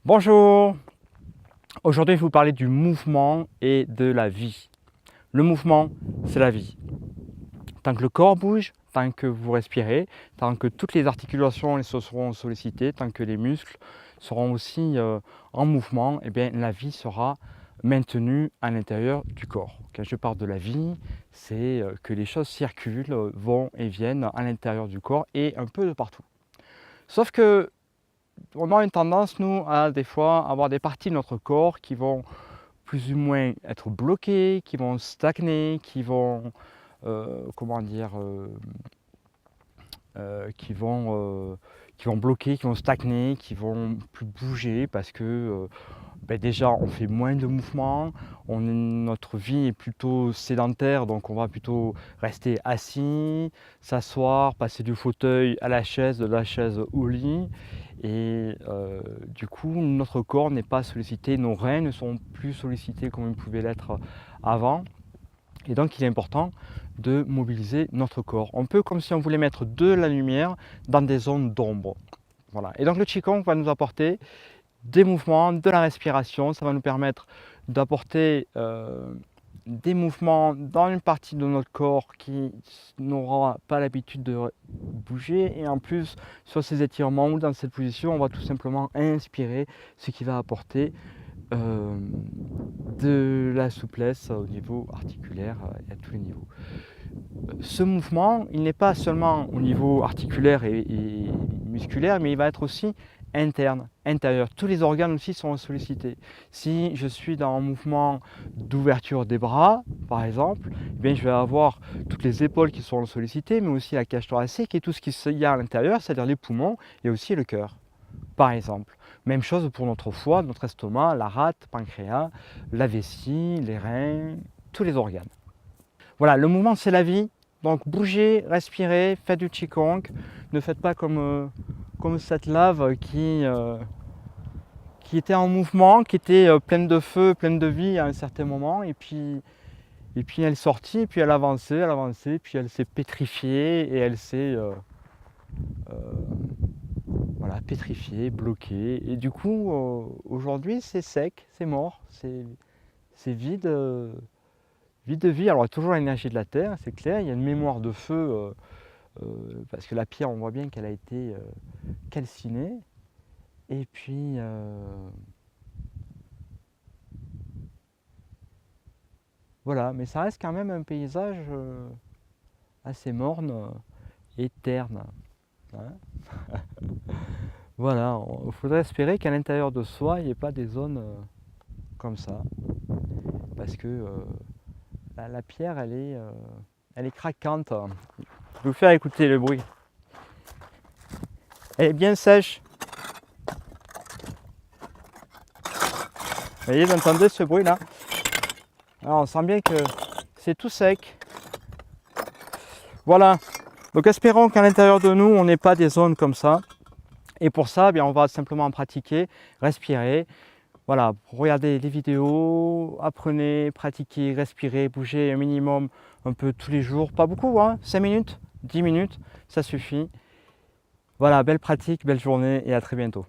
Bonjour, aujourd'hui je vais vous parler du mouvement et de la vie. Le mouvement, c'est la vie. Tant que le corps bouge, tant que vous respirez, tant que toutes les articulations seront sollicitées, tant que les muscles seront aussi en mouvement, eh bien, la vie sera maintenue à l'intérieur du corps. Quand je parle de la vie, c'est que les choses circulent, vont et viennent à l'intérieur du corps et un peu de partout. Sauf que on a une tendance, nous, à des fois avoir des parties de notre corps qui vont plus ou moins être bloquées, qui vont stagner, qui vont, comment dire, qui vont bloquer, qui vont stagner, qui vont plus bouger parce que déjà on fait moins de mouvements, notre vie est plutôt sédentaire, donc on va plutôt rester assis, s'asseoir, passer du fauteuil à la chaise, de la chaise au lit. Et du coup, notre corps n'est pas sollicité, nos reins ne sont plus sollicités comme ils pouvaient l'être avant. Et donc il est important de mobiliser notre corps. Un peu comme si on voulait mettre de la lumière dans des zones d'ombre. Voilà. Et donc le Qigong va nous apporter des mouvements, de la respiration. Ça va nous permettre d'apporter des mouvements dans une partie de notre corps qui n'aura pas l'habitude de bouger. Et en plus, sur ces étirements ou dans cette position, on va tout simplement inspirer, ce qui va apporter de la souplesse au niveau articulaire et à tous les niveaux. Ce mouvement, il n'est pas seulement au niveau articulaire et musculaire, mais il va être aussi interne, intérieur. Tous les organes aussi sont sollicités. Si je suis dans un mouvement d'ouverture des bras, par exemple, eh bien, je vais avoir toutes les épaules qui sont sollicitées, mais aussi la cage thoracique et tout ce qu'il y a à l'intérieur, c'est-à-dire les poumons et aussi le cœur, par exemple. Même chose pour notre foie, notre estomac, la rate, pancréas, la vessie, les reins, tous les organes. Voilà, le mouvement c'est la vie, donc bougez, respirez, faites du Qigong, ne faites pas comme cette lave qui était en mouvement, qui était pleine de feu, pleine de vie à un certain moment, et puis elle est sortie, et puis elle avançait, puis elle s'est pétrifiée, et elle s'est voilà, pétrifiée, bloquée, et du coup aujourd'hui c'est sec, c'est mort, c'est vide. Vide de vie, alors il y a toujours l'énergie de la terre, c'est clair, il y a une mémoire de feu, parce que la pierre, on voit bien qu'elle a été calcinée. Et puis, voilà, mais ça reste quand même un paysage assez morne et terne. Hein. Voilà, il faudrait espérer qu'à l'intérieur de soi, il n'y ait pas des zones comme ça. Parce que la pierre, elle est craquante. Je vais vous faire écouter le bruit. Elle est bien sèche. Vous voyez, vous entendez ce bruit là? Alors on sent bien que c'est tout sec. Voilà. Donc espérons qu'à l'intérieur de nous, on n'ait pas des zones comme ça. Et pour ça, bien, on va simplement pratiquer, respirer. Voilà, regardez les vidéos, apprenez, pratiquez, respirez, bougez un minimum un peu tous les jours. Pas beaucoup, hein, 5 minutes, 10 minutes, ça suffit. Voilà, belle pratique, belle journée et à très bientôt.